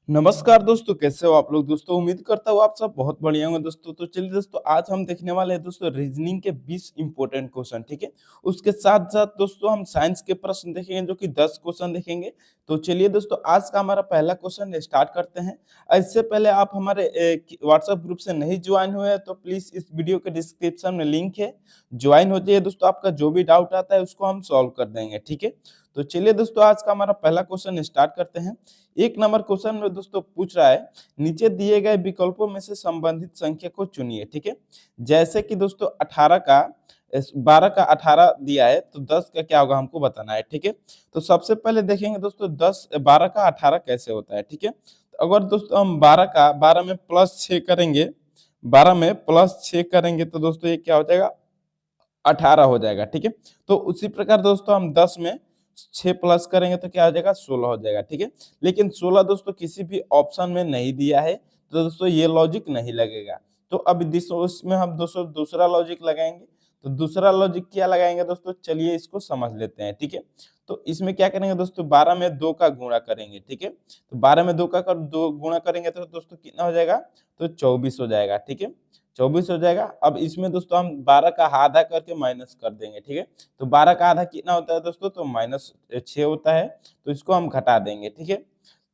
नमस्कार दोस्तों, कैसे हो आप लोग। दोस्तों उम्मीद करता हूँ आप सब बहुत बढ़िया होंगे दोस्तों। तो चलिए दोस्तों, आज हम देखने वाले हैं दोस्तों रीजनिंग के 20 इंपॉर्टेंट क्वेश्चन। ठीक है, उसके साथ साथ दोस्तों हम साइंस के प्रश्न देखेंगे जो कि 10 क्वेश्चन देखेंगे। तो चलिए दोस्तों, आज का हमारा पहला क्वेश्चन स्टार्ट करते हैं। इससे पहले आप हमारे व्हाट्सएप ग्रुप से नहीं ज्वाइन हुए हैं तो प्लीज इस वीडियो के डिस्क्रिप्शन में लिंक है, ज्वाइन हो जाइए दोस्तों। आपका जो भी डाउट आता है उसको हम सॉल्व कर देंगे। ठीक है, तो चलिए दोस्तों, आज का हमारा पहला क्वेश्चन स्टार्ट करते हैं। एक नंबर क्वेश्चन में दोस्तों पूछ रहा है, नीचे दिए गए विकल्पों में से संबंधित संख्या को चुनिए। ठीक है, जैसे कि दोस्तों 12 का 18 दिया है तो 10 का क्या होगा हमको बताना है। ठीक है, तो सबसे पहले देखेंगे दोस्तों 12 का 18 कैसे होता है। ठीक है, तो अगर दोस्तों हम 12 में प्लस 6 करेंगे, 12 में प्लस 6 करेंगे तो दोस्तों ये क्या हो जाएगा, 18 हो जाएगा। ठीक है, तो उसी प्रकार दोस्तों हम 10 में 6 प्लस करेंगे तो क्या हो जाएगा, 16 हो जाएगा। ठीक है, लेकिन 16 दोस्तों किसी भी ऑप्शन में नहीं दिया है तो दोस्तों ये लॉजिक नहीं लगेगा। तो अब इसमें हम दोस्तों दूसरा लॉजिक लगाएंगे। तो दूसरा लॉजिक क्या लगाएंगे दोस्तों, चलिए इसको समझ लेते हैं। ठीक है, तो इसमें क्या करेंगे दोस्तों, 12 में 2 का गुणा करेंगे। ठीक है, तो 12 में 2 का 2 गुणा करेंगे तो दोस्तों कितना हो जाएगा, तो 24 हो जाएगा। ठीक है, 24 हो जाएगा। अब इसमें दोस्तों हम 12 का आधा करके माइनस कर देंगे। ठीक है, तो 12 का आधा कितना होता है दोस्तों, तो -6 होता है। तो इसको हम घटा देंगे। ठीक है,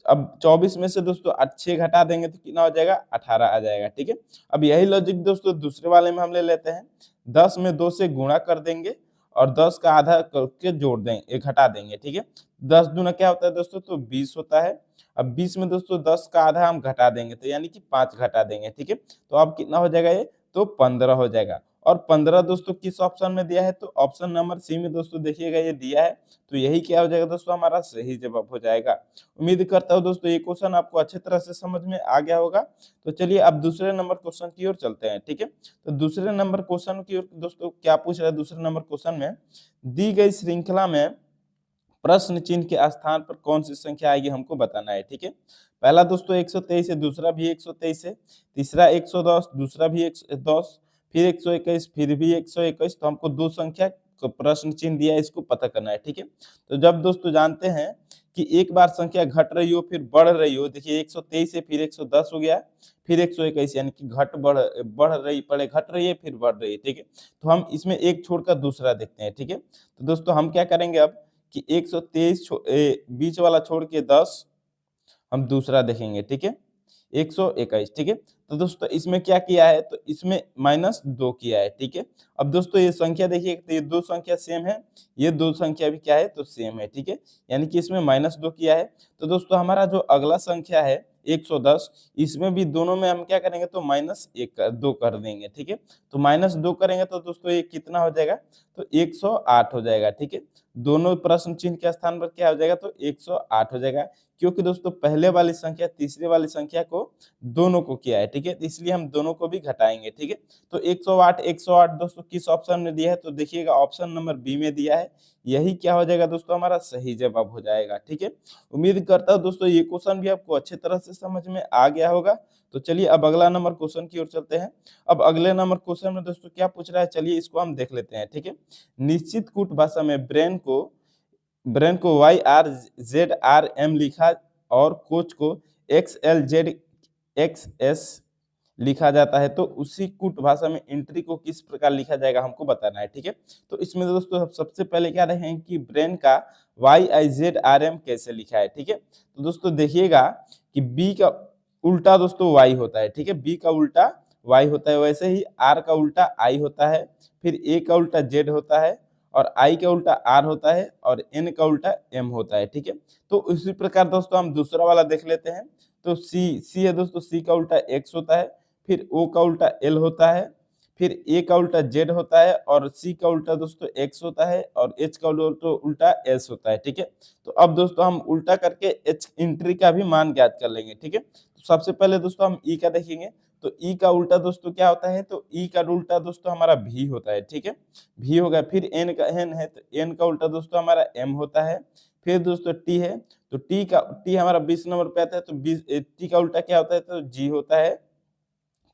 अब 24 में से दोस्तों 6 घटा देंगे तो कितना हो जाएगा, 18 आ जाएगा। ठीक है, अब यही लॉजिक दोस्तों दूसरे वाले में हम ले लेते हैं। 10 में 2 से गुणा कर देंगे और 10 का आधा करके जोड़ देंगे, घटा देंगे। ठीक है, 10 दूना क्या होता है दोस्तों, तो 20 होता है। अब 20 में दोस्तों 10 का आधा हम घटा देंगे तो यानी कि 5 घटा देंगे। ठीक है, तो अब कितना हो जाएगा ये, तो 15 हो जाएगा। और 15 दोस्तों किस ऑप्शन में दिया है, तो ऑप्शन नंबर सी में दोस्तों देखिएगा ये दिया है। तो यही क्या हो जाएगा दोस्तों, हमारा सही जवाब हो जाएगा। उम्मीद करता हूँ दोस्तों ये क्वेश्चन आपको अच्छे तरह से समझ में आ गया होगा। तो चलिए अब दूसरे नंबर क्वेश्चन की ओर चलते हैं। ठीक है, तो दूसरे नंबर क्वेश्चन की ओर दोस्तों क्या पूछ रहा है, दूसरे नंबर क्वेश्चन में दी गई श्रृंखला में प्रश्न चिन्ह के स्थान पर कौन सी संख्या आएगी हमको बताना है। ठीक है, पहला दोस्तों 123 है, दूसरा भी 123 है, तीसरा 110, दूसरा भी 110, फिर 121, फिर भी 121। तो हमको दो संख्या को प्रश्न चिन्ह दिया है, इसको पता करना है। ठीक है, तो जब दोस्तों जानते हैं कि एक बार संख्या घट रही हो फिर बढ़ रही हो, देखिए 123 है फिर 110 हो गया, फिर 121, यानी कि घट बढ़ बढ़ रही, पहले घट रही है फिर बढ़ रही है। ठीक है, तो हम इसमें एक छोड़कर दूसरा देखते हैं। ठीक है, तो दोस्तों हम क्या करेंगे अब कि 123 बीच वाला छोड़ के 10 हम दूसरा देखेंगे। ठीक है, 121। ठीक है, तो दोस्तों इसमें क्या किया है, तो इसमें -2 किया है। ठीक है, अब दोस्तों ये संख्या देखिए, तो ये दो संख्या सेम है, ये दो संख्या भी क्या है, तो सेम है। ठीक है, यानी कि इसमें -2 किया है। तो दोस्तों हमारा जो अगला संख्या है 110, इसमें भी दोनों में हम क्या करेंगे, तो -2 कर देंगे। ठीक है, तो -2 करेंगे तो दोस्तों ये कितना हो जाएगा, तो 108 हो जाएगा। ठीक है, दोनों प्रश्न चिन्ह के स्थान पर क्या हो जाएगा, तो 108 हो जाएगा, क्योंकि दोस्तों पहले वाली संख्या तीसरे वाली संख्या को दोनों को किया है। ठीक है, इसलिए हम दोनों को भी घटाएंगे। ठीक है, तो 108 दोस्तों किस ऑप्शन में दिया है, तो देखिएगा ऑप्शन नंबर बी में दिया है। यही क्या हो जाएगा दोस्तों, हमारा सही जवाब हो जाएगा। ठीक है, उम्मीद करता हूँ दोस्तों ये क्वेश्चन भी आपको अच्छे तरह से समझ में आ गया होगा। तो चलिए अब अगला नंबर क्वेश्चन की ओर चलते हैं। अब अगले नंबर क्वेश्चन में दोस्तों क्या पूछ रहा है, चलिए इसको हम देख लेते हैं। ठीक है, निश्चित कूट भाषा में ब्रेन को YRZRM लिखा और कोच को XLZXS लिखा जाता है, तो उसी कूट भाषा में एंट्री को किस प्रकार लिखा जाएगा हमको बताना है। ठीक है, तो इसमें दोस्तों सबसे पहले क्या देखेंगे कि ब्रेन का YIZRM कैसे लिखा है। ठीक है, तो दोस्तों देखिएगा कि बी का उल्टा दोस्तों Y होता है। ठीक है, बी का उल्टा Y होता है, वैसे ही R का उल्टा I होता है, फिर A का उल्टा Z होता है, और I का उल्टा R होता है, और N का उल्टा M होता है। ठीक है, तो उसी प्रकार दोस्तों हम दूसरा वाला देख लेते हैं। तो C है दोस्तों, C का उल्टा X होता है, फिर O का उल्टा L होता है, फिर A का उल्टा Z होता है, और C का उल्टा दोस्तों X होता है, और H का उल्टा S होता है। ठीक है, तो अब दोस्तों हम उल्टा करके H एंट्री का भी मान ज्ञात कर लेंगे। ठीक है, तो सबसे पहले दोस्तों हम E का देखेंगे। तो E का उल्टा दोस्तों क्या होता है, तो E का उल्टा दोस्तों हमारा V होता है। ठीक है, V हो गया, फिर N है तो N का उल्टा दोस्तों हमारा M होता है, फिर दोस्तों T है, तो T हमारा 20 नंबर पे आता है, तो 20 T का उल्टा क्या होता है, तो G होता है।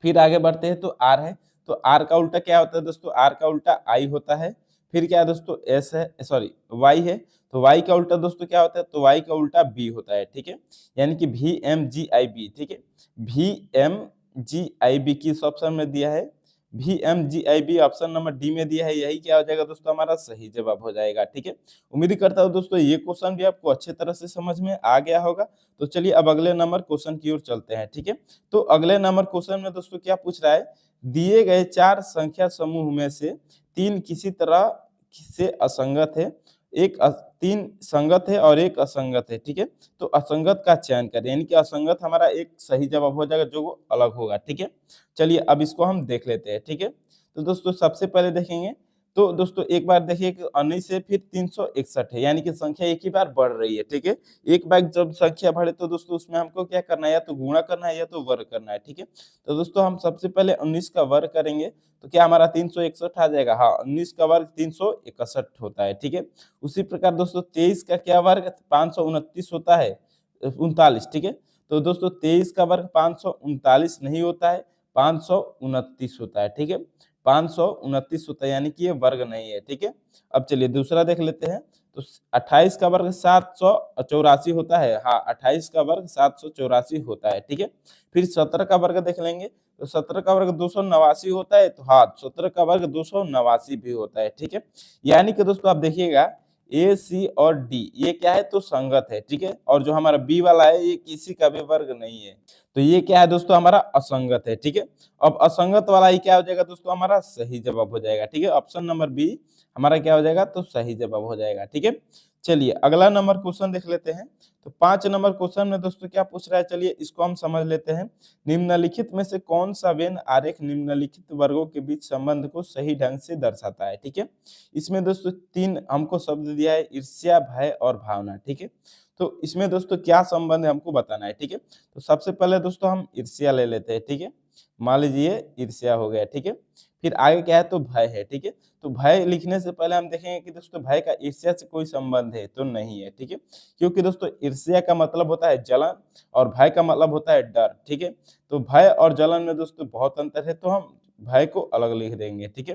फिर आगे बढ़ते हैं तो R है, तो R का उल्टा क्या होता है दोस्तों, R का उल्टा I होता है। फिर क्या है दोस्तों, S है, सॉरी Y है, तो y का उल्टा दोस्तों क्या होता है, तो y का उल्टा b होता है, ठीक है, यानी कि VMGIB, ठीक है, VMGIB किस ऑप्शन में दिया है, VMGIB ऑप्शन नंबर डी में दिया है, यही क्या हो जाएगा दोस्तों, हमारा सही जवाब हो जाएगा, ठीक है। उम्मीद करता हूँ दोस्तों ये क्वेश्चन भी आपको अच्छे तरह से समझ में आ गया होगा। तो चलिए अब अगले नंबर क्वेश्चन की ओर चलते हैं, ठीक है। तो अगले नंबर क्वेश्चन में दोस्तों क्या पूछ रहा है, दिए गए 4 संख्या समूह में से 3 किसी तरह से असंगत है, 3 संगत है और 1 असंगत है, ठीक है। तो असंगत का चयन करें, यानी कि असंगत हमारा एक सही जवाब हो जाएगा जो वो अलग होगा, ठीक है। चलिए अब इसको हम देख लेते हैं, ठीक है। तो दोस्तों सबसे पहले देखेंगे, तो दोस्तों एक बार देखिए कि 19 से फिर 361 है, यानी कि संख्या एक ही बार बढ़ रही है, ठीक है। एक बार जब संख्या बढ़े तो दोस्तों उसमें हमको क्या करना है, या तो गुणा करना है या तो वर्ग करना है, ठीक है। तो दोस्तों हम सबसे पहले 19 का वर्ग करेंगे तो क्या हमारा 361 आ जाएगा, हाँ 19 का वर्ग 361 होता है, ठीक है। उसी प्रकार दोस्तों 23 का क्या वर्ग 529 होता है, 39, ठीक है। तो दोस्तों 23 का वर्ग 539 नहीं होता है, 529 होता है, ठीक है, 529 होता है, यानी कि ये वर्ग नहीं है, ठीक है। अब चलिए दूसरा देख लेते हैं, तो 28 का वर्ग 784 होता है, हाँ 28 का वर्ग 784 होता है, ठीक है। फिर 17 का वर्ग देख लेंगे, तो 17 का वर्ग 289 होता है, तो हाँ 17 का वर्ग 289 भी होता है, ठीक है। यानी कि दोस्तों आप देखिएगा ए सी और डी ये क्या है, तो संगत है, ठीक है, और जो हमारा बी वाला है ये किसी का भी वर्ग नहीं है, तो ये क्या है दोस्तों, हमारा असंगत है, ठीक है। अब असंगत वाला ही क्या हो जाएगा दोस्तों, हमारा सही जवाब हो जाएगा, ठीक है। ऑप्शन नंबर बी हमारा क्या हो जाएगा, तो सही जवाब हो जाएगा, ठीक है। चलिए अगला नंबर क्वेश्चन देख लेते हैं। तो 5 नंबर क्वेश्चन में दोस्तों क्या पूछ रहा है, चलिए इसको हम समझ लेते हैं। निम्नलिखित में से कौन सा वेन आरेख निम्नलिखित वर्गों के बीच संबंध को सही ढंग से दर्शाता है, ठीक है। इसमें दोस्तों 3 हमको शब्द दिया है, ईर्ष्या, भय और भावना, ठीक है। तो इसमें दोस्तों क्या संबंध है हमको बताना है, ठीक है। तो सबसे पहले दोस्तों हम ईर्ष्या ले लेते हैं, ठीक है। मान लीजिए ईर्ष्या हो गया, ठीक है। फिर आगे क्या है, तो भय है, ठीक है। तो भय लिखने से पहले हम देखेंगे कि दोस्तों भय का ईर्ष्या से कोई संबंध है, तो नहीं है, ठीक है। क्योंकि दोस्तों ईर्ष्या का मतलब होता है जलन और भय का मतलब होता है डर, ठीक है। तो भय और जलन में दोस्तों बहुत अंतर है, तो हम भय को अलग लिख देंगे, ठीक है।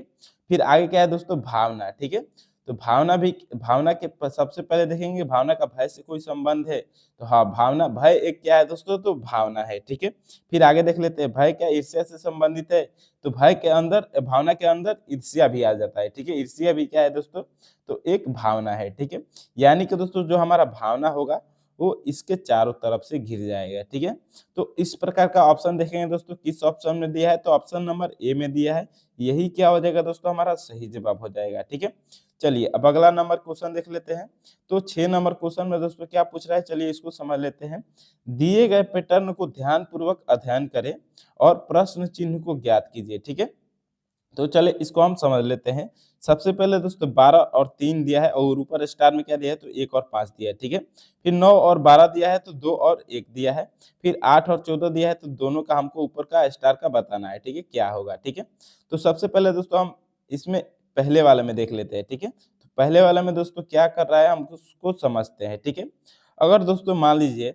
फिर आगे क्या है दोस्तों, भावना, ठीक है। तो भावना के सबसे पहले देखेंगे भावना का भय से कोई संबंध है, तो हाँ भावना भय एक क्या है दोस्तों, तो भावना है, ठीक है। फिर आगे देख लेते हैं भय क्या ईर्ष्या से संबंधित है, तो भय के अंदर भावना के अंदर ईर्ष्या भी आ जाता है, ठीक है। ईर्ष्या भी क्या है दोस्तों, तो एक भावना है, ठीक है। यानी कि दोस्तों जो हमारा भावना होगा वो इसके चारों तरफ से घिर जाएगा, ठीक है। तो इस प्रकार का ऑप्शन देखेंगे दोस्तों, किस ऑप्शन में दिया है, तो ऑप्शन नंबर ए में दिया है, यही क्या हो जाएगा दोस्तों, हमारा सही जवाब हो जाएगा, ठीक है। चलिए अब अगला नंबर क्वेश्चन देख लेते हैं। तो 6 नंबर क्वेश्चन में दोस्तों क्या पूछ रहा है, चलिए इसको समझ लेते हैं। दिए गए पैटर्न को ध्यानपूर्वक अध्ययन करें और प्रश्न चिन्ह को ज्ञात कीजिए, ठीक है। तो चले इसको हम समझ लेते हैं। सबसे पहले दोस्तों 12 और 3 दिया है और ऊपर स्टार में क्या दिया है, तो 1 और 5 दिया है, ठीक है। फिर 9 और 12 दिया है, तो 2 और 1 दिया है। फिर 8 और 14 दिया है, तो दोनों का हमको ऊपर का स्टार का बताना है, ठीक है, क्या होगा, ठीक है। तो सबसे पहले दोस्तों हम इसमें पहले वाले में देख लेते हैं, ठीक है। तो पहले वाले में दोस्तों क्या कर रहा है, हम उसको समझते हैं, ठीक है। अगर दोस्तों मान लीजिए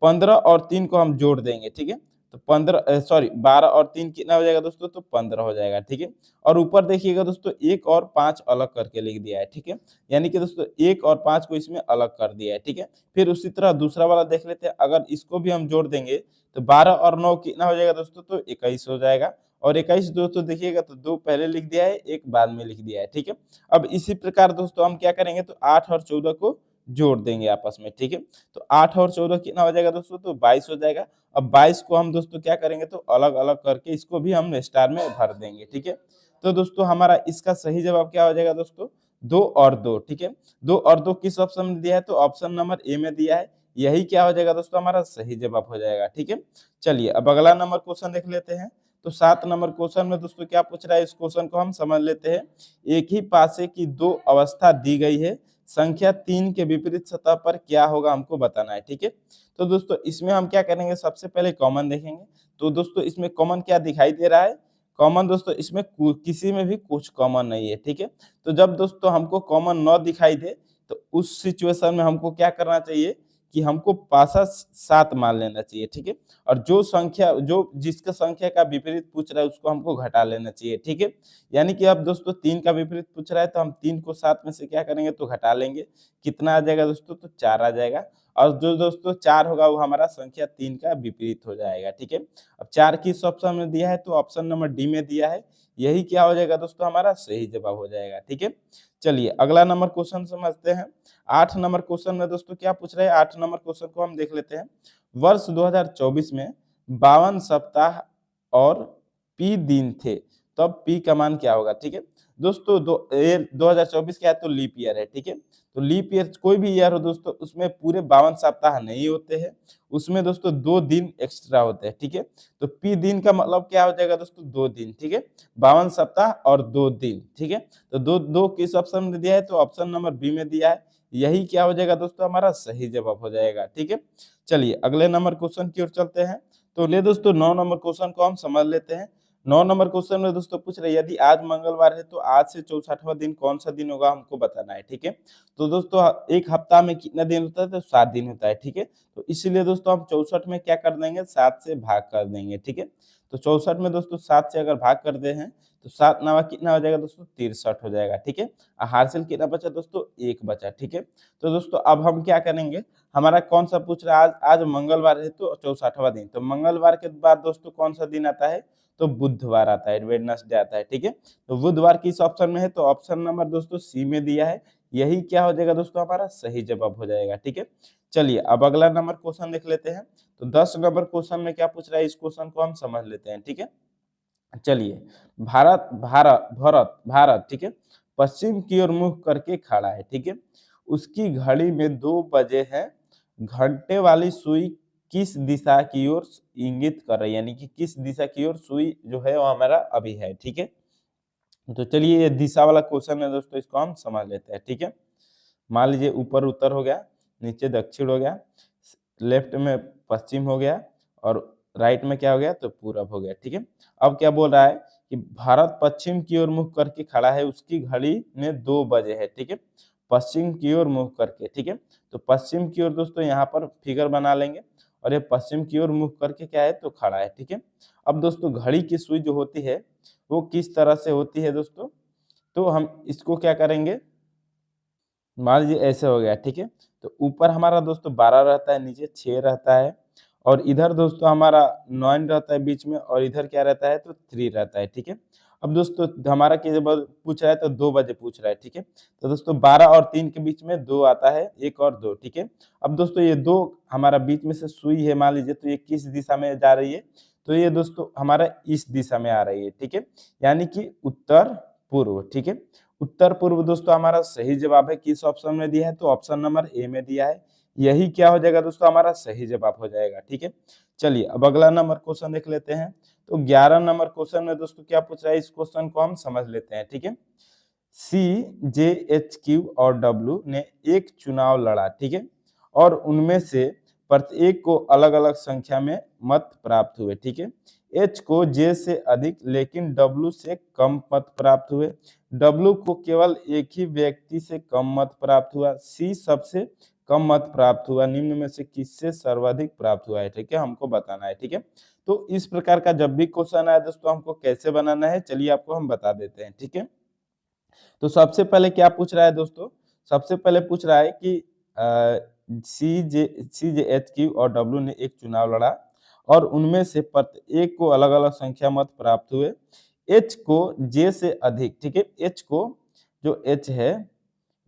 15 और 3 को हम जोड़ देंगे, ठीक है। तो 12 और 3 कितना हो जाएगा दोस्तों, तो 15 हो जाएगा, ठीक है। और ऊपर देखिएगा दोस्तों 1 और 5 अलग करके लिख दिया है, ठीक है। यानी कि दोस्तों 1 और 5 को इसमें अलग कर दिया है, ठीक है। फिर उसी तरह दूसरा वाला देख लेते हैं, अगर इसको भी हम जोड़ देंगे तो 12 और 9 कितना हो जाएगा दोस्तों, तो 21 हो जाएगा। और 21 दोस्तों देखिएगा तो 2 पहले लिख दिया है, 1 बाद में लिख दिया है, ठीक है। अब इसी प्रकार दोस्तों हम क्या करेंगे, तो 8 और 14 को जोड़ देंगे आपस में, ठीक है। तो 8 और 14 कितना हो जाएगा दोस्तों, तो 22 हो जाएगा। अब 22 को हम दोस्तों क्या करेंगे, तो अलग अलग करके इसको भी हम स्टार में भर देंगे, ठीक है। तो दोस्तों हमारा इसका सही जवाब क्या हो जाएगा दोस्तों, 2 और 2, ठीक है। 2 और 2 किस ऑप्शन में दिया है, तो ऑप्शन नंबर ए में दिया है, यही क्या हो जाएगा दोस्तों, हमारा सही जवाब हो जाएगा, ठीक है। चलिए अब अगला नंबर क्वेश्चन देख लेते हैं। तो 7 नंबर क्वेश्चन में दोस्तों क्या पूछ रहा है, इस क्वेश्चन को हम समझ लेते हैं। एक ही पासे की 2 अवस्था दी गई है, संख्या 3 के विपरीत सतह पर क्या होगा हमको बताना है, ठीक है। तो दोस्तों इसमें हम क्या करेंगे, सबसे पहले कॉमन देखेंगे। तो दोस्तों इसमें कॉमन क्या दिखाई दे रहा है, कॉमन दोस्तों इसमें किसी में भी कुछ कॉमन नहीं है, ठीक है। तो जब दोस्तों हमको कॉमन न दिखाई दे तो उस सिचुएशन में हमको क्या करना चाहिए कि हमको पासा 7 मान लेना चाहिए, ठीक है। और जो जिसका संख्या का विपरीत पूछ रहा है उसको हमको घटा लेना चाहिए, ठीक है। यानी कि अब दोस्तों 3 का विपरीत पूछ रहा है तो हम 3 को 7 में से क्या करेंगे तो घटा लेंगे। कितना आ जाएगा दोस्तों तो 4 आ जाएगा। और जो दोस्तों 4 होगा वो हमारा संख्या 3 का विपरीत हो जाएगा, ठीक है। अब 4 किस ऑप्शन में दिया है तो ऑप्शन नंबर डी में दिया है। यही क्या हो जाएगा दोस्तों हमारा सही जवाब हो जाएगा, ठीक है। चलिए अगला नंबर क्वेश्चन समझते हैं। 8 नंबर क्वेश्चन में दोस्तों क्या पूछ रहे हैं, 8 नंबर क्वेश्चन को हम देख लेते हैं। वर्ष 2024 में 52 सप्ताह और पी दिन थे, तब पी का मान क्या होगा, ठीक है। दोस्तों 2024 क्या है तो लीप ईयर है, ठीक है। तो लीप ईयर कोई भी ईयर हो दोस्तों उसमें पूरे 52 सप्ताह नहीं होते हैं, उसमें दोस्तों 2 दिन एक्स्ट्रा होते हैं, ठीक है। तो पी दिन का मतलब क्या हो जाएगा दोस्तों 2 दिन, ठीक है। 52 सप्ताह और 2 दिन, ठीक है। तो दो दो किस ऑप्शन में दिया है तो ऑप्शन नंबर बी में दिया है। यही क्या हो जाएगा दोस्तों हमारा सही जवाब हो जाएगा, ठीक है। चलिए अगले नंबर क्वेश्चन की ओर चलते हैं। तो ले दोस्तों 9 नंबर क्वेश्चन को हम समझ लेते हैं। 9 नंबर क्वेश्चन में दोस्तों पूछ रहे यदि आज मंगलवार है तो आज से 64वां दिन कौन सा दिन होगा हमको बताना है, ठीक है। तो दोस्तों एक हफ्ता में कितना दिन होता है तो 7 दिन होता है, ठीक है। तो इसीलिए दोस्तों हम 64 में क्या कर देंगे 7 से भाग कर देंगे, ठीक है। तो 64 में दोस्तों 7 से अगर भाग कर दे हैं तो 7 नवा कितना हो जाएगा दोस्तों 63 हो जाएगा, ठीक है। हासिल कितना बचा दोस्तों 1 बचा, ठीक है। तो दोस्तों अब हम क्या करेंगे, हमारा कौन सा पूछ रहा है, आज मंगलवार है तो 64वां दिन, तो मंगलवार के बाद दोस्तों कौन सा दिन आता है तो बुधवार आता है, वेडनेसडे आता है, ठीक है। तो बुधवार किस ऑप्शन में है तो ऑप्शन नंबर दोस्तों सी में दिया है। यही क्या हो जाएगा दोस्तों हमारा सही जवाब हो जाएगा, ठीक है। चलिए अब अगला नंबर क्वेश्चन देख लेते हैं। तो 10 नंबर क्वेश्चन में क्या पूछ रहा है इस क्वेश्चन को हम समझ लेते हैं, ठीक है। चलिए भारत ठीक है पश्चिम की ओर मुख करके खड़ा है, ठीक है। उसकी घड़ी में 2 बजे हैं, घंटे वाली सुई किस दिशा की ओर इंगित कर रही है, यानी कि किस दिशा की ओर सुई जो है वो हमारा अभी है, ठीक है। तो चलिए ये दिशा वाला क्वेश्चन है दोस्तों, इसको हम समझ लेते हैं, ठीक है। मान लीजिए ऊपर उत्तर हो गया, नीचे दक्षिण हो गया, लेफ्ट में पश्चिम हो गया और राइट में क्या हो गया तो पूरब हो गया, ठीक है। अब क्या बोल रहा है कि भारत पश्चिम की ओर मुख करके खड़ा है, उसकी घड़ी में 2 बजे है, ठीक है। पश्चिम की ओर मुख करके, ठीक है। तो पश्चिम की ओर दोस्तों यहाँ पर फिगर बना लेंगे और ये पश्चिम की ओर मुख करके क्या है तो खड़ा है, ठीक है। अब दोस्तों घड़ी की सुई जो होती है वो किस तरह से होती है दोस्तों, तो हम इसको क्या करेंगे, मान लीजिए ऐसे हो गया, ठीक है। तो ऊपर हमारा दोस्तों 12 रहता है, नीचे 6 रहता है और इधर दोस्तों हमारा 9 रहता है बीच में और इधर क्या रहता है तो 3 रहता है, ठीक है। अब दोस्तों हमारा जब पूछ रहा है तो 2 बजे पूछ रहा है, ठीक है। तो दोस्तों 12 और 3 के बीच में 2 आता है, 1 और 2, ठीक है। अब दोस्तों ये 2 हमारा बीच में से सुई है, मान लीजिए तो ये किस दिशा में जा रही है तो ये दोस्तों हमारा इस दिशा में आ रही है, ठीक है। यानी कि उत्तर पूर्व, ठीक है। उत्तर पूर्व दोस्तों हमारा सही जवाब है, किस ऑप्शन में दिया है तो ऑप्शन नंबर ए में दिया है। यही क्या हो जाएगा दोस्तों हमारा सही जवाब हो जाएगा, ठीक है। चलिए अब अगला नंबर क्वेश्चन देख लेते हैं। तो 11 नंबर क्वेश्चन में दोस्तों क्या पूछ रहा है इस क्वेश्चन को हम समझ लेते हैं, ठीक है। CJHQ और W ने एक चुनाव लड़ा, ठीक है, और उनमें से प्रत्येक को अलग अलग संख्या में मत प्राप्त हुए, ठीक है। H को J से अधिक लेकिन W से कम मत प्राप्त हुए, W को केवल एक ही व्यक्ति से कम मत प्राप्त हुआ, C सबसे कम मत प्राप्त हुआ, निम्न में से किससे सर्वाधिक प्राप्त हुआ है, ठीक है, हमको बताना है, ठीक है। तो इस प्रकार का जब भी क्वेश्चन आए दोस्तों हमको कैसे बनाना है चलिए आपको हम बता देते हैं, ठीक है। तो सबसे पहले क्या पूछ रहा है दोस्तों, सबसे पहले पूछ रहा है कि CJHQ और W ने एक चुनाव लड़ा और उनमें से प्रत्येक को अलग अलग संख्या मत प्राप्त हुए, H को J से अधिक, ठीक है। H को जो H है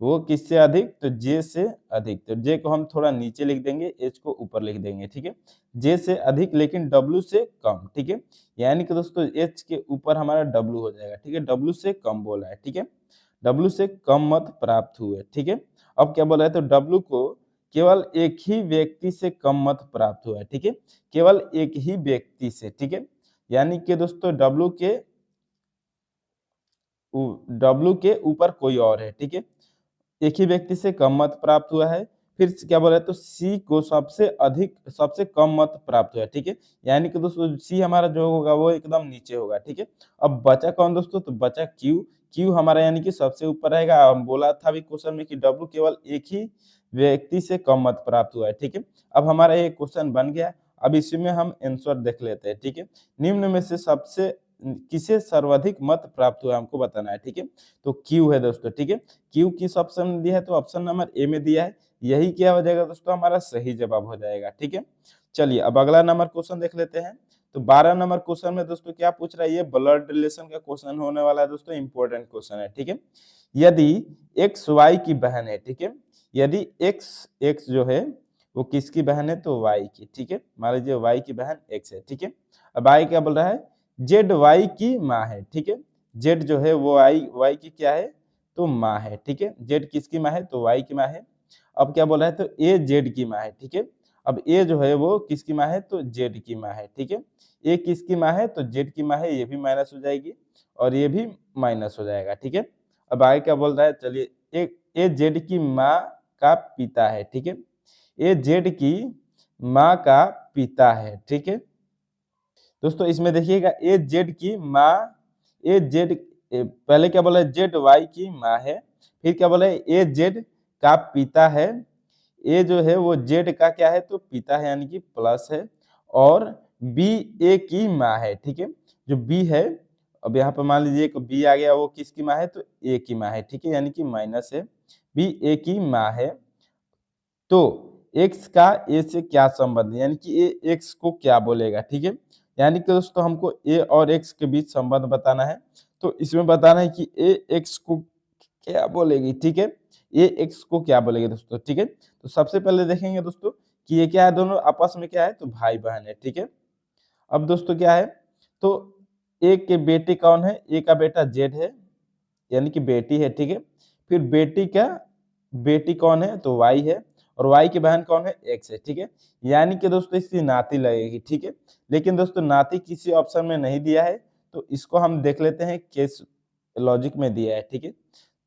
वो किससे अधिक तो J से अधिक, तो J को हम थोड़ा नीचे लिख देंगे, H को ऊपर लिख देंगे, ठीक है। J से अधिक लेकिन W से कम, ठीक है। यानी कि दोस्तों H के ऊपर हमारा W हो जाएगा, ठीक है। W से कम बोला है, ठीक है। W से कम मत प्राप्त हुए, ठीक है। अब क्या बोला है तो W को केवल एक ही व्यक्ति से कम मत प्राप्त हुआ है, ठीक है। केवल एक ही व्यक्ति से, ठीक है। यानी कि दोस्तों W के ऊपर कोई और है, ठीक है। एक ही व्यक्ति से कम मत प्राप्त हुआ है। फिर क्या बोला है तो C को सबसे कम मत प्राप्त हुआ है, ठीक है। यानी कि दोस्तों C हमारा जो होगा वो एकदम नीचे होगा, ठीक है। अब बचा कौन दोस्तों तो बचा Q हमारा यानी कि सबसे ऊपर रहेगा। हम बोला था अभी क्वेश्चन में कि W केवल एक ही व्यक्ति से कम मत प्राप्त हुआ है। ठीक है, अब हमारा ये क्वेश्चन बन गया। अब इसमें हम आंसर देख लेते हैं। ठीक है, निम्न में से सबसे किसे सर्वाधिक मत प्राप्त हुआ हमको बताना है। ठीक है, तो क्यू है दोस्तों। ठीक है, क्यू किस ऑप्शन में दिया है, तो ऑप्शन नंबर ए में दिया है। यही क्या हो जाएगा दोस्तों, हमारा सही जवाब हो जाएगा। ठीक है, चलिए अब अगला नंबर क्वेश्चन देख लेते हैं। तो 12 नंबर क्वेश्चन में दोस्तों क्या पूछ रहा है, ये ब्लड रिलेशन का क्वेश्चन होने वाला है दोस्तों, इंपॉर्टेंट क्वेश्चन है। ठीक है, यदि एक्स वाई की बहन है, ठीक है, यदि एक्स एक्स जो है वो किसकी बहन है, तो वाई की। ठीक है, मान लीजिए वाई की बहन एक्स है। ठीक है, अब आई क्या बोल रहा है, जेड वाई की माँ है। ठीक है, जेड जो है वो आई वाई की क्या है, तो माँ है। ठीक है, जेड किसकी माँ है, तो वाई की माँ है। अब क्या बोला है, तो ए जेड की माँ है। ठीक है, अब ए जो है वो किसकी माँ है, तो जेड की माँ है। ठीक है, ए किसकी माँ है, तो जेड की माँ है, ये भी माइनस हो जाएगी और ये भी माइनस हो जाएगा। ठीक है, अब आगे क्या बोल रहा है, चलिए ए जेड की माँ का पिता है। ठीक है, ए जेड की माँ का पिता है। ठीक है दोस्तों, इसमें देखिएगा ए जेड की माँ, ए जेड पहले क्या बोला है, जेड वाई की माँ है, फिर क्या बोला है, ए जेड का पिता है। ए जो है वो जेड का क्या है, तो पिता है, यानी कि प्लस है, और बी ए की माँ है। ठीक है, जो बी है, अब यहाँ पर मान लीजिए बी आ गया, वो किसकी माँ है, तो ए की माँ है। ठीक है, यानी कि माइनस है, बी ए की माँ है। तो x का a से क्या संबंध है, यानी कि ए x को क्या बोलेगा। ठीक है, यानी कि दोस्तों हमको a और x के बीच संबंध बताना है। तो इसमें बताना है कि a x को क्या बोलेगी। ठीक है, a x को क्या बोलेगी दोस्तों। ठीक है, तो सबसे पहले देखेंगे दोस्तों कि ये क्या है, दोनों आपस में क्या है, तो भाई बहन है। ठीक है, अब दोस्तों क्या है, तो a के बेटे कौन है, a का बेटा जेड है, यानी कि बेटी है। ठीक है, फिर बेटी का बेटी कौन है, तो वाई है, और वाई की बहन कौन है, एक्स है। ठीक है, यानी कि दोस्तों इसकी नाती लगेगी। ठीक है, लेकिन दोस्तों नाती किसी ऑप्शन में नहीं दिया है, तो इसको हम देख लेते हैं केस लॉजिक में दिया है। ठीक है,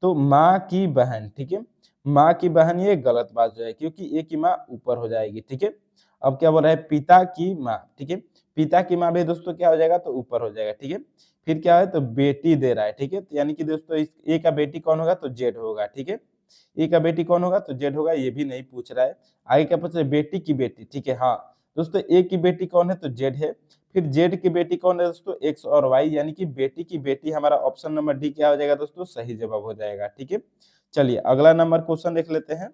तो माँ की बहन। ठीक है, माँ की बहन, ये गलत बात जो है, क्योंकि ए की माँ ऊपर हो जाएगी। ठीक है, अब क्या बोल रहा है, पिता की माँ। ठीक है, पिता की माँ भी दोस्तों क्या हो जाएगा, तो ऊपर हो जाएगा। ठीक है, फिर क्या है, तो बेटी दे रहा है। ठीक है, तो यानी कि दोस्तों इस ए का बेटी कौन होगा, तो जेड होगा। ठीक है, ए का बेटी कौन होगा, तो जेड होगा, ये भी नहीं पूछ रहा है। आगे क्या पूछ रहा है, बेटी की बेटी। ठीक है, हाँ दोस्तों ए की बेटी कौन है, तो जेड है, फिर जेड की बेटी कौन है दोस्तों, एक्स और वाई, यानी कि बेटी की बेटी, हमारा ऑप्शन नंबर डी क्या हो जाएगा दोस्तों, सही जवाब हो जाएगा। ठीक है, चलिए अगला नंबर क्वेश्चन देख लेते हैं।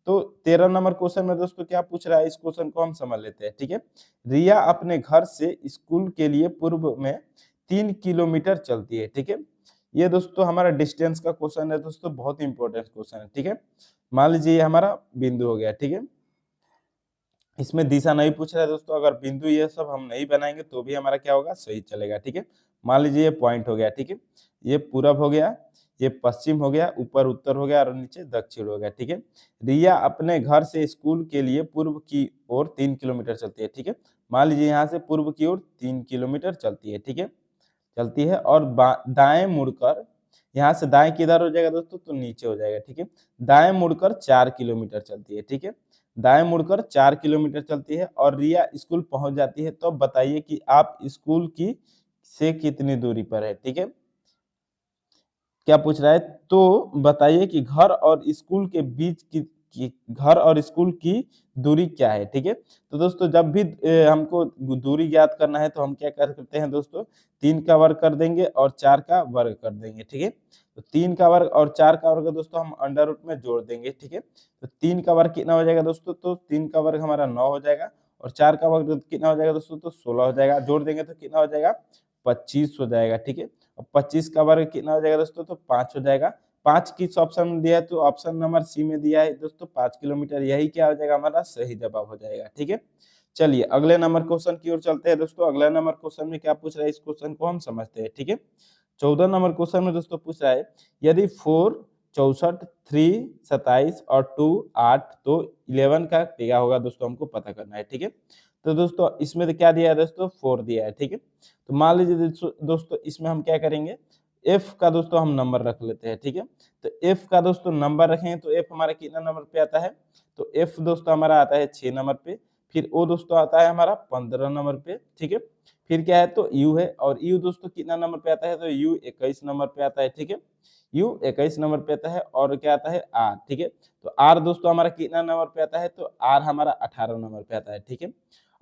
तो 13 नंबर क्वेश्चन में दोस्तों क्या पूछ रहा है, इस क्वेश्चन को हम समझ लेते हैं। ठीक है, रिया अपने घर से स्कूल के लिए पूर्व में 3 किलोमीटर चलती है। ठीक है, ये दोस्तों हमारा डिस्टेंस का क्वेश्चन है दोस्तों, बहुत इंपॉर्टेंट क्वेश्चन है। ठीक है, मान लीजिए ये हमारा बिंदु हो गया। ठीक है, इसमें दिशा नहीं पूछ रहा है दोस्तों, अगर बिंदु ये सब हम नहीं बनाएंगे तो भी हमारा क्या होगा, सही चलेगा। ठीक है, मान लीजिए ये पॉइंट हो गया। ठीक है, ये पूरब हो गया, ये पश्चिम हो गया, ऊपर उत्तर हो गया और नीचे दक्षिण हो गया। ठीक है, रिया अपने घर से स्कूल के लिए पूर्व की ओर 3 किलोमीटर चलती है। ठीक है, मान लीजिए यहाँ से पूर्व की ओर 3 किलोमीटर चलती है। ठीक है, चलती है और दाएं मुड़कर, यहाँ से दाएं किधर हो जाएगा दोस्तों, तो नीचे हो जाएगा। ठीक है, दाएं मुड़कर 4 किलोमीटर चलती है। ठीक है, दाएं मुड़कर 4 किलोमीटर चलती है और रिया स्कूल पहुंच जाती है। तो बताइए कि आप स्कूल की से कितनी दूरी पर है। ठीक है, क्या पूछ रहा है, तो बताइए कि घर और स्कूल के बीच की घर और स्कूल की दूरी क्या है। ठीक है, तो दोस्तों जब भी हमको दूरी ज्ञात करना है तो हम क्या करते हैं दोस्तों, 3 का वर्ग कर देंगे और 4 का वर्ग कर देंगे। ठीक है, तो 3 का वर्ग और 4 का वर्ग दोस्तों हम अंडर रूट में जोड़ देंगे। ठीक है, तो 3 का वर्ग कितना हो जाएगा दोस्तों, तो 3 का वर्ग हमारा 9 हो जाएगा, और 4 का वर्ग कितना हो जाएगा दोस्तों, तो 16 हो जाएगा, जोड़ देंगे तो कितना हो जाएगा, 25 हो जाएगा। ठीक है, और 25 का वर्ग कितना हो जाएगा दोस्तों, तो 5 हो जाएगा। 5 किस ऑप्शन में दिया है, तो ऑप्शन नंबर सी में दिया है दोस्तों, 5 किलोमीटर, यही क्या हो जाएगा, हमारा सही जवाब हो जाएगा। ठीक है, चलिए अगले नंबर क्वेश्चन की ओर चलते हैं दोस्तों। अगला नंबर क्वेश्चन में क्या पूछ रहा है, इस क्वेश्चन को हम समझते हैं। ठीक है, 14 नंबर क्वेश्चन में दोस्तों पूछ रहा है, यदि 4 64 3 27 और 2 8, तो 11 का क्या होगा दोस्तों, हमको पता करना है। ठीक है, तो दोस्तों इसमें तो क्या दिया है दोस्तों, 4 दिया है। ठीक है, तो मान लीजिए दोस्तों इसमें हम क्या करेंगे, एफ का दोस्तों हम नंबर रख लेते हैं। ठीक है, तो एफ का दोस्तों नंबर रखेंगे तो एफ हमारा कितना नंबर पे आता है, तो एफ दोस्तों हमारा आता है 6 नंबर पे। फिर ओ दोस्तों आता है हमारा 15 नंबर पे, ठीक है। फिर क्या है तो यू है, और यू दोस्तों कितना नंबर पे आता है तो यू 21 नंबर पे आता है, ठीक है। यू 21 नंबर पे आता है, और क्या आता है आर, ठीक है। तो आर दोस्तों हमारा कितना नंबर पे आता है तो आर हमारा 18 नंबर पे आता है, ठीक है।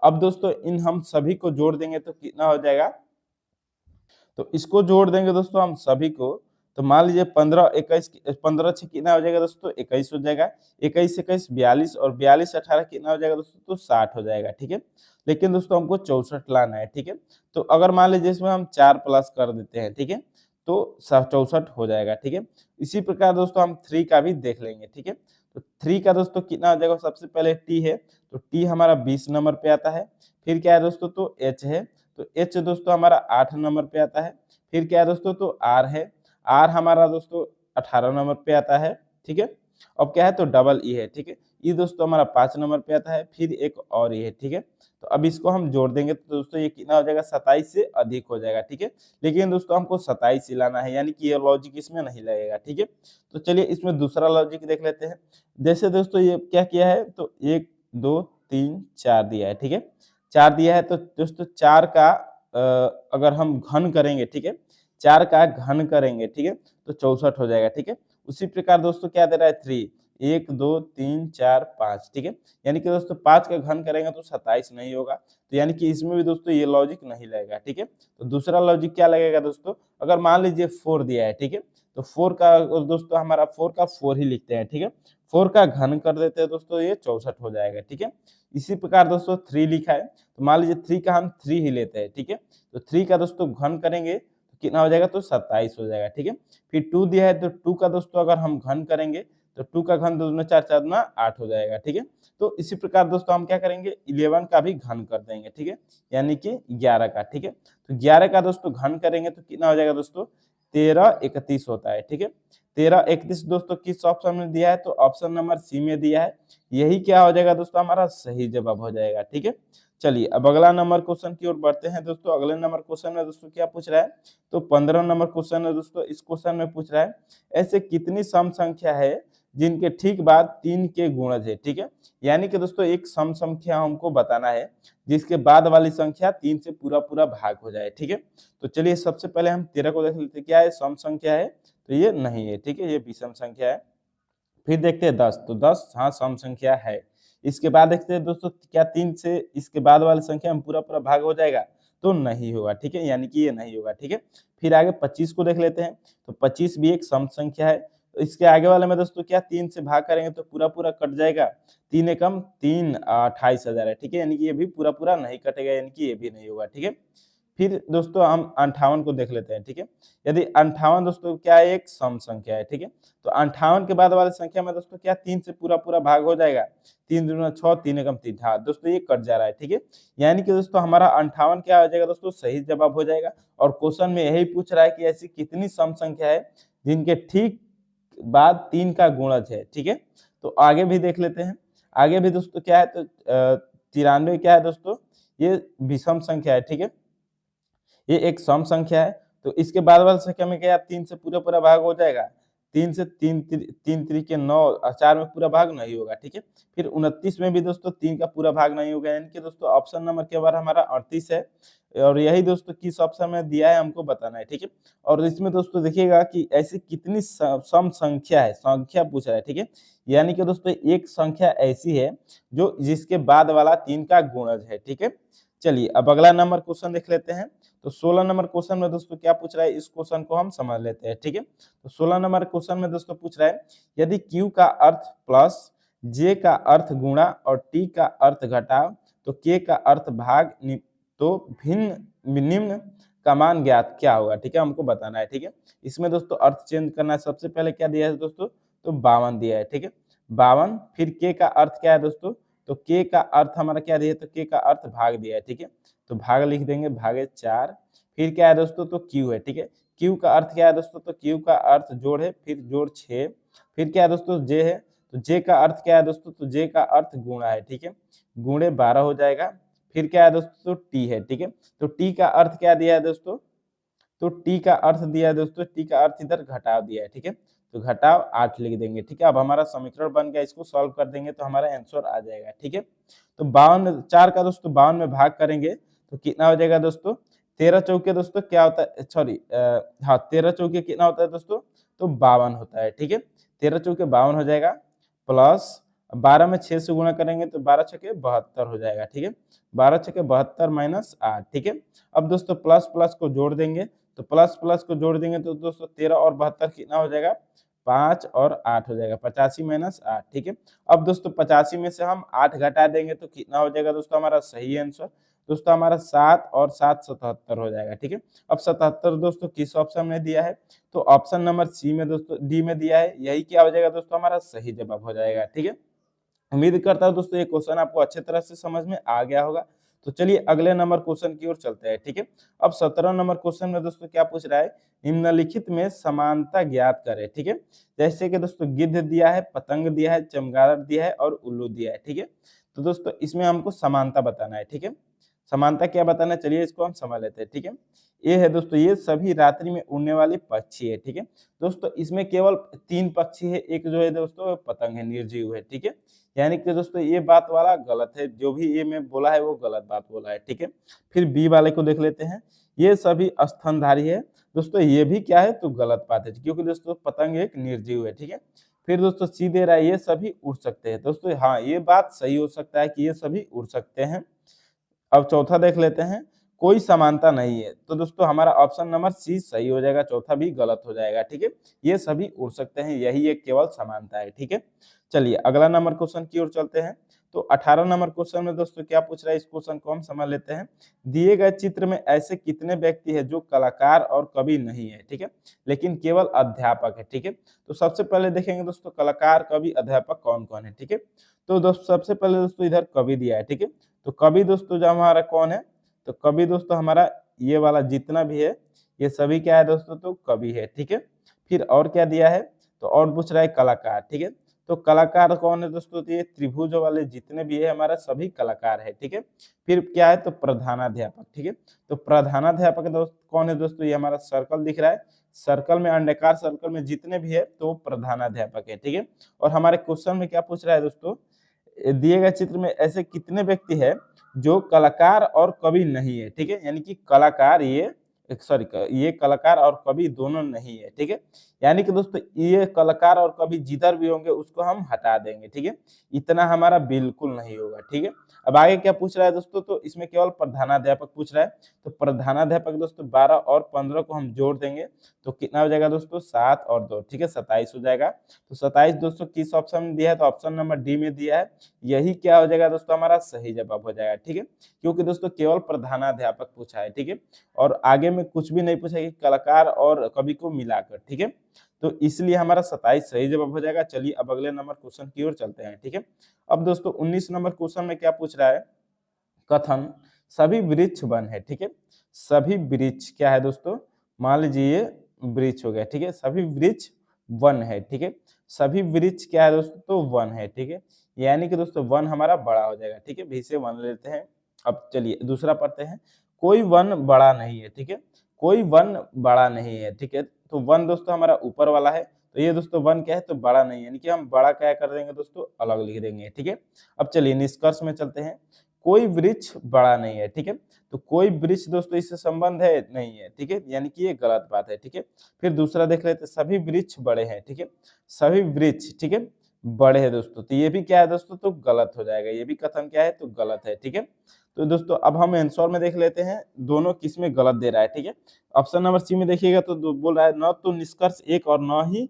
अब दोस्तों इन हम सभी को जोड़ देंगे तो कितना हो जाएगा, तो इसको जोड़ देंगे दोस्तों हम सभी को, तो मान लीजिए 15 21 15 6 कितना हो जाएगा दोस्तों 21 हो जाएगा, 21 21 42, और 42 18 कितना हो जाएगा दोस्तों तो 60 हो जाएगा, ठीक है। लेकिन दोस्तों हमको 64 लाना है, ठीक है। तो अगर मान लीजिए इसमें हम 4 प्लस कर देते हैं, ठीक है, तो 64 हो जाएगा, ठीक है। इसी प्रकार दोस्तों हम 3 का भी देख लेंगे, ठीक है। तो 3 का दोस्तों कितना हो जाएगा, सबसे पहले टी है, तो टी हमारा 20 नंबर पे आता है। फिर क्या है दोस्तों तो एच है, तो एच दोस्तों हमारा 8 नंबर पे आता है। फिर क्या है दोस्तों तो आर है, आर हमारा दोस्तों 18 नंबर पे आता है, ठीक है। अब क्या है तो डबल ई है, ठीक है। ई दोस्तों हमारा 5 नंबर पे आता है, फिर एक और ई है, ठीक है। तो अब इसको हम जोड़ देंगे तो दोस्तों ये कितना हो जाएगा 27 से अधिक हो जाएगा, ठीक है। लेकिन दोस्तों हमको 27 ही लाना है, यानी कि ये लॉजिक इसमें नहीं लगेगा, ठीक है। तो चलिए इसमें दूसरा लॉजिक देख लेते हैं। जैसे दोस्तों ये क्या किया है तो 1 2 3 4 दिया है, ठीक है। 4 दिया है तो दोस्तों 4 का अगर हम घन करेंगे, ठीक है, 4 का घन करेंगे, ठीक है, तो 64 हो जाएगा, ठीक है। उसी प्रकार दोस्तों क्या दे रहा है 3, 1 2 3 4 5, ठीक है। यानी कि दोस्तों 5 का घन करेंगे तो 27 नहीं होगा, तो यानी कि इसमें भी दोस्तों ये लॉजिक नहीं लगेगा, ठीक है। तो दूसरा लॉजिक क्या लगेगा दोस्तों, अगर मान लीजिए 4 दिया है, ठीक है, तो 4 का दोस्तों हमारा 4 का 4 ही लिखते हैं, ठीक है। 4 का घन कर देते हैं दोस्तों, ये 64 हो जाएगा, ठीक है। इसी प्रकार दोस्तों 3 लिखा है, तो मान लीजिए 3 का हम 3 ही लेते हैं, ठीक है। तो 3 का दोस्तों घन करेंगे तो कितना हो जाएगा तो 27 हो जाएगा, ठीक है। फिर 2 दिया है, तो 2 का दोस्तों अगर हम घन करेंगे तो 2 का घन 2 दूना 4 4 दूना 8 हो जाएगा, ठीक है। तो इसी प्रकार दोस्तों हम क्या करेंगे 11 का भी घन कर देंगे, ठीक है, यानी कि 11 का, ठीक है। तो 11 का दोस्तों घन करेंगे तो कितना हो जाएगा दोस्तों 13 31 होता है, ठीक है। 13 31 दोस्तों किस ऑप्शन में दिया है तो ऑप्शन नंबर सी में दिया है। यही क्या हो जाएगा दोस्तों हमारा सही जवाब हो जाएगा, ठीक है। चलिए अब अगला नंबर क्वेश्चन की ओर बढ़ते हैं दोस्तों। अगले नंबर क्वेश्चन में दोस्तों क्या पूछ रहा है तो 15 नंबर क्वेश्चन है दोस्तों। इस क्वेश्चन में पूछ रहा है ऐसे कितनी सम संख्या है जिनके ठीक बाद 3 के गुणज है, ठीक है। यानी कि दोस्तों एक सम संख्या हमको बताना है जिसके बाद वाली संख्या 3 से पूरा पूरा भाग हो जाए, ठीक है। तो चलिए सबसे पहले हम 13 को देख लेते हैं, क्या है सम संख्या है तो ये नहीं है, ठीक है, ये विषम संख्या है। फिर देखते हैं 10, तो 10 हाँ सम संख्या है। इसके बाद देखते हैं दोस्तों क्या 3 से इसके बाद वाली संख्या में पूरा पूरा भाग हो जाएगा तो नहीं होगा, ठीक है, यानी कि ये नहीं होगा, ठीक है। फिर आगे 25 को देख लेते हैं, तो 25 भी एक सम संख्या है। तो इसके आगे वाले में दोस्तों क्या 3 से भाग करेंगे तो पूरा पूरा कट जाएगा, 3 एकम 3 28,000 है, ठीक है, यानी कि ये भी पूरा पूरा नहीं कटेगा, यानी कि ये भी नहीं होगा, ठीक है। फिर दोस्तों हम 58 को देख लेते हैं, ठीक है। यदि 58 दोस्तों क्या है एक सम संख्या है, ठीक है। तो 58 के बाद वाली संख्या में दोस्तों क्या 3 से पूरा पूरा भाग हो जाएगा, 3 दूना 6 3 एकम 3, हाँ दोस्तों ये कट जा रहा है, ठीक है। यानी कि दोस्तों हमारा 58 क्या हो जाएगा दोस्तों सही जवाब हो जाएगा। और क्वेश्चन में यही पूछ रहा है कि ऐसी कितनी सम संख्या है जिनके ठीक बाद 3 का गुणज है, ठीक है। तो आगे भी देख लेते हैं। आगे भी दोस्तों क्या है तो 93 क्या है दोस्तों ये विषम संख्या है, ठीक है, ये एक सम संख्या है। तो इसके बाद वाली संख्या में क्या 3 से पूरा पूरा भाग हो जाएगा, 3 से 3 त्रिके 9 और 4 में पूरा भाग नहीं होगा, ठीक है। फिर 29 में भी दोस्तों 3 का पूरा भाग नहीं होगा, यानी कि दोस्तों ऑप्शन नंबर के बाद हमारा 38 है। और यही दोस्तों किस ऑप्शन में दिया है हमको बताना है, ठीक है। और इसमें दोस्तों देखिएगा कि ऐसी कितनी सम संख्या है, संख्या पूछ रहा है, ठीक है। यानी कि दोस्तों एक संख्या ऐसी है जो जिसके बाद वाला 3 का गुणज है, ठीक है। चलिए अब अगला नंबर क्वेश्चन देख लेते हैं। तो 16 नंबर क्वेश्चन में दोस्तों क्या पूछ रहा है इस क्वेश्चन को हम समझ लेते हैं, ठीक है। तो 16 नंबर क्वेश्चन में दोस्तों पूछ रहा है यदि q का अर्थ प्लस j का अर्थ गुणा और t का अर्थ घटाव तो k का अर्थ भाग तो भिन्न निम्न का मान ज्ञात क्या होगा, ठीक है, हमको बताना है, ठीक है। इसमें दोस्तों अर्थ चेंज करना है। सबसे पहले क्या दिया है दोस्तों तो 52 दिया है, ठीक है, 52। फिर k का अर्थ क्या है दोस्तों तो k का अर्थ हमारा क्या दिया है तो k का अर्थ भाग दिया है, ठीक है। तो भाग लिख देंगे भागे 4। फिर क्या है दोस्तों तो q है, ठीक है। q का अर्थ क्या है दोस्तों तो q का अर्थ जोड़ है, फिर जोड़ 6। फिर क्या है दोस्तों j है, तो j का अर्थ क्या है दोस्तों तो j का अर्थ गुणा है, ठीक है, गुणे 12 हो जाएगा। फिर क्या है दोस्तों t है, ठीक है। तो t का अर्थ क्या दिया है दोस्तों तो t का अर्थ दिया है दोस्तों, t का अर्थ इधर घटाव दिया है, ठीक है। तो घटाओ 8 लिख देंगे, ठीक है। अब हमारा समीकरण बन गया, इसको सॉल्व कर देंगे तो हमारा आंसर आ जाएगा, ठीक है। तो 52 4 का दोस्तों 52 में भाग करेंगे तो कितना हो जाएगा दोस्तों, 13 चौके दोस्तों क्या होता है, सॉरी हाँ 13 चौके कितना होता है दोस्तों, तो 52 होता है, ठीक है। 13 चौके 52 हो जाएगा, प्लस 12 में 6 से गुणा करेंगे तो 12 छके 72 हो जाएगा, ठीक है। 12 छके 72 माइनस 8, ठीक है। अब दोस्तों प्लस प्लस को जोड़ देंगे, तो प्लस प्लस को जोड़ देंगे तो दोस्तों 13 और 72 कितना हो जाएगा, 5 और 8 हो जाएगा, 85 माइनस 8, ठीक है। अब दोस्तों 85 में से हम 8 घटा देंगे तो कितना हो जाएगा दोस्तों हमारा सही आंसर, दोस्तों हमारा 7 और 7 77 हो जाएगा, ठीक है। अब 77 दोस्तों किस ऑप्शन में दिया है, तो ऑप्शन नंबर सी में दोस्तों, डी में दिया है, यही क्या हो जाएगा दोस्तों हमारा सही जवाब हो जाएगा, ठीक है। उम्मीद करता हूं दोस्तों ये क्वेश्चन आपको अच्छे तरह से समझ में आ गया होगा। तो चलिए अगले नंबर क्वेश्चन की ओर चलते हैं, ठीक है। अब 17 नंबर क्वेश्चन में दोस्तों क्या पूछ रहा है, निम्नलिखित में समानता ज्ञात करें, ठीक है। जैसे कि दोस्तों गिद्ध दिया है, पतंग दिया है, चमगादड़ दिया है और उल्लू दिया है, ठीक है। तो दोस्तों इसमें हमको समानता बताना है, ठीक है। समानता क्या बताना है, चलिए इसको हम समझ लेते हैं, ठीक है। ये है दोस्तों, ये सभी रात्रि में उड़ने वाले पक्षी है, ठीक है। दोस्तों इसमें केवल 3 पक्षी है, एक जो है दोस्तों पतंग है, निर्जीव है, ठीक है। यानी कि दोस्तों ये बात वाला गलत है, जो भी ये में बोला है वो गलत बात बोला है, ठीक है। फिर बी वाले को देख लेते हैं, ये सभी स्तनधारी है, दोस्तों ये भी क्या है, तो गलत बात है, क्योंकि दोस्तों पतंग एक निर्जीव है, ठीक है। फिर दोस्तों सी दे रहा है, ये सभी उड़ सकते हैं, दोस्तों हाँ ये बात सही हो सकता है कि ये सभी उड़ सकते हैं। अब चौथा देख लेते हैं, कोई समानता नहीं है, तो दोस्तों हमारा ऑप्शन नंबर सी सही हो जाएगा, चौथा भी गलत हो जाएगा, ठीक है। ये सभी उड़ सकते हैं, यही एक केवल समानता है, ठीक है। चलिए अगला नंबर क्वेश्चन की ओर चलते हैं। तो 18 नंबर क्वेश्चन में दोस्तों क्या पूछ रहा है, इस क्वेश्चन को हम समझ लेते हैं। दिए गए चित्र में ऐसे कितने व्यक्ति है जो कलाकार और कवि नहीं है, ठीक है, लेकिन केवल अध्यापक है, ठीक है। तो सबसे पहले देखेंगे दोस्तों कलाकार, कवि, अध्यापक कौन कौन है, ठीक है। तो दोस्तों सबसे पहले दोस्तों इधर कवि दिया है, ठीक है। तो कवि दोस्तों जो हमारा कौन है, तो कवि दोस्तों हमारा ये वाला जितना भी है ये सभी क्या है दोस्तों, तो कवि है, ठीक है। फिर और क्या दिया है, तो और पूछ रहा है कलाकार, ठीक है। तो कलाकार कौन है दोस्तों, तो ये त्रिभुज वाले जितने भी है हमारा सभी कलाकार है, ठीक है। फिर क्या है, तो प्रधानाध्यापक, ठीक है। तो प्रधानाध्यापक दोस्त कौन है दोस्तों, ये हमारा सर्कल दिख रहा है, सर्कल में अंडाकार सर्कल में जितने भी है तो प्रधानाध्यापक है, ठीक है। और हमारे क्वेश्चन में क्या पूछ रहा है दोस्तों, दिए गए चित्र में ऐसे कितने व्यक्ति है जो कलाकार और कवि नहीं है, ठीक है। यानी कि कलाकार ये सॉरी ये कलाकार और कवि दोनों नहीं है, ठीक है। यानी कि दोस्तों ये कलाकार और कवि जिधर भी होंगे उसको हम हटा देंगे, ठीक है। इतना हमारा बिल्कुल नहीं होगा, ठीक है। अब आगे क्या पूछ रहा है दोस्तों, तो इसमें केवल प्रधानाध्यापक पूछ रहा है। तो प्रधानाध्यापक दोस्तों 12 और 15 को हम जोड़ देंगे तो कितना हो जाएगा दोस्तों, 7 और 2, ठीक है, 27 हो जाएगा। तो 27 दोस्तों किस ऑप्शन में दिया है, तो ऑप्शन नंबर डी में दिया है, यही क्या हो जाएगा दोस्तों हमारा सही जवाब हो जाएगा, ठीक है। क्योंकि दोस्तों केवल प्रधानाध्यापक पूछा है, ठीक है। और आगे में कुछ भी नहीं पूछा कि कलाकार और कवि को मिलाकर, ठीक है। तो इसलिए हमारा 27 सही जवाब हो जाएगा। चलिए अब अगले नंबर क्वेश्चन की ओर चलते हैं, ठीक है। अब दोस्तों 19 नंबर क्वेश्चन में क्या पूछ रहा है, कथन सभी वृक्ष वन है, ठीक है। सभी वृक्ष क्या है दोस्तों, मान लीजिए वृक्ष हो गया, ठीक है, सभी वृक्ष वन है, ठीक है। सभी वृक्ष क्या है दोस्तों, तो वन है, ठीक है। यानी कि दोस्तों वन हमारा बड़ा हो जाएगा, ठीक है, भी से वन लेते हैं। अब चलिए दूसरा पढ़ते हैं, कोई वन बड़ा नहीं है, ठीक है। कोई वन बड़ा नहीं है, ठीक है। तो वन दोस्तों हमारा ऊपर वाला है, तो ये दोस्तों वन क्या है, तो बड़ा नहीं है, यानी कि हम बड़ा क्या कर देंगे दोस्तों, अलग लिख देंगे, ठीक है। अब चलिए निष्कर्ष में चलते हैं, कोई वृक्ष बड़ा नहीं है, ठीक है। तो कोई वृक्ष दोस्तों इससे संबंध है नहीं है, ठीक है, यानी कि ये गलत बात है, ठीक है। फिर दूसरा देख लेते हैं, सभी वृक्ष बड़े हैं, ठीक है। सभी वृक्ष, ठीक है, बड़े हैं दोस्तों, तो ये भी क्या है दोस्तों, तो गलत हो जाएगा, ये भी कथन क्या है, तो गलत है, ठीक है। तो दोस्तों अब हम आंसर में देख लेते हैं दोनों किस में गलत दे रहा है, ठीक है। ऑप्शन नंबर सी में देखिएगा तो बोल रहा है न तो निष्कर्ष एक और न ही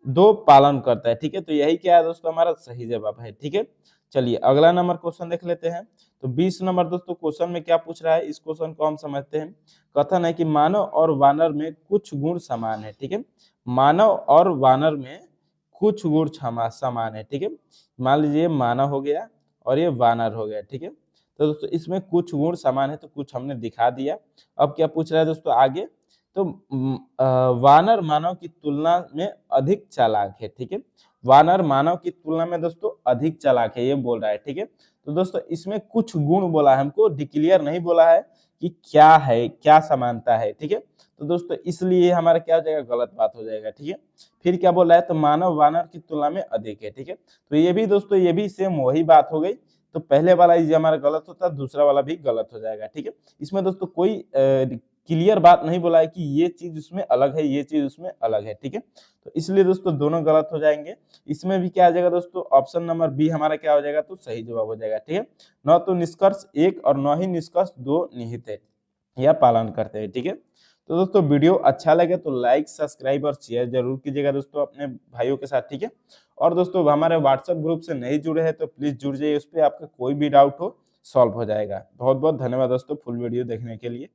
दो पालन करता है, ठीक है। तो यही क्या है दोस्तों हमारा सही जवाब है, ठीक है। चलिए अगला नंबर क्वेश्चन देख लेते हैं। तो 20 नंबर दोस्तों क्वेश्चन में क्या पूछ रहा है, इस क्वेश्चन को हम समझते हैं। कथन है कि मानव और वानर में कुछ गुण समान है, ठीक है। मानव और वानर में कुछ गुण समान है, ठीक है। मान लीजिए मानव हो गया और ये वानर हो गया, ठीक है। तो दोस्तों इसमें कुछ गुण समान है, तो कुछ हमने दिखा दिया। अब क्या पूछ रहा है दोस्तों आगे, तो वानर मानव की तुलना में अधिक चालाक है, ठीक है। वानर मानव की तुलना में दोस्तों अधिक चालाक है, ये बोल रहा है, ठीक है। तो दोस्तों इसमें कुछ गुण बोला है, हमको डिक्लेयर नहीं बोला है कि क्या है, क्या समानता है, ठीक है। तो दोस्तों इसलिए हमारा क्या हो जाएगा, गलत बात हो जाएगा, ठीक है। फिर क्या बोला है, तो मानव वानर की तुलना में अधिक है, ठीक है। तो ये भी दोस्तों, ये भी सेम वही बात हो गई। तो पहले वाला ये हमारा गलत होता है, दूसरा वाला भी गलत हो जाएगा, ठीक है। इसमें दोस्तों कोई क्लियर बात नहीं बोला है कि ये चीज उसमें अलग है, ये चीज उसमें अलग है, ठीक है। तो इसलिए दोस्तों दोनों गलत हो जाएंगे। इसमें भी क्या आ जाएगा दोस्तों, ऑप्शन नंबर बी हमारा क्या हो जाएगा, तो सही जवाब हो जाएगा, ठीक है। न तो निष्कर्ष एक और न ही निष्कर्ष दो निहित है या पालन करते हैं, ठीक है। तो दोस्तों वीडियो अच्छा लगे तो लाइक, सब्सक्राइब और शेयर जरूर कीजिएगा दोस्तों अपने भाइयों के साथ, ठीक है। और दोस्तों हमारे व्हाट्सएप ग्रुप से नहीं जुड़े हैं तो प्लीज जुड़ जाइए, उस पर आपका कोई भी डाउट हो सॉल्व हो जाएगा। बहुत बहुत धन्यवाद दोस्तों फुल वीडियो देखने के लिए।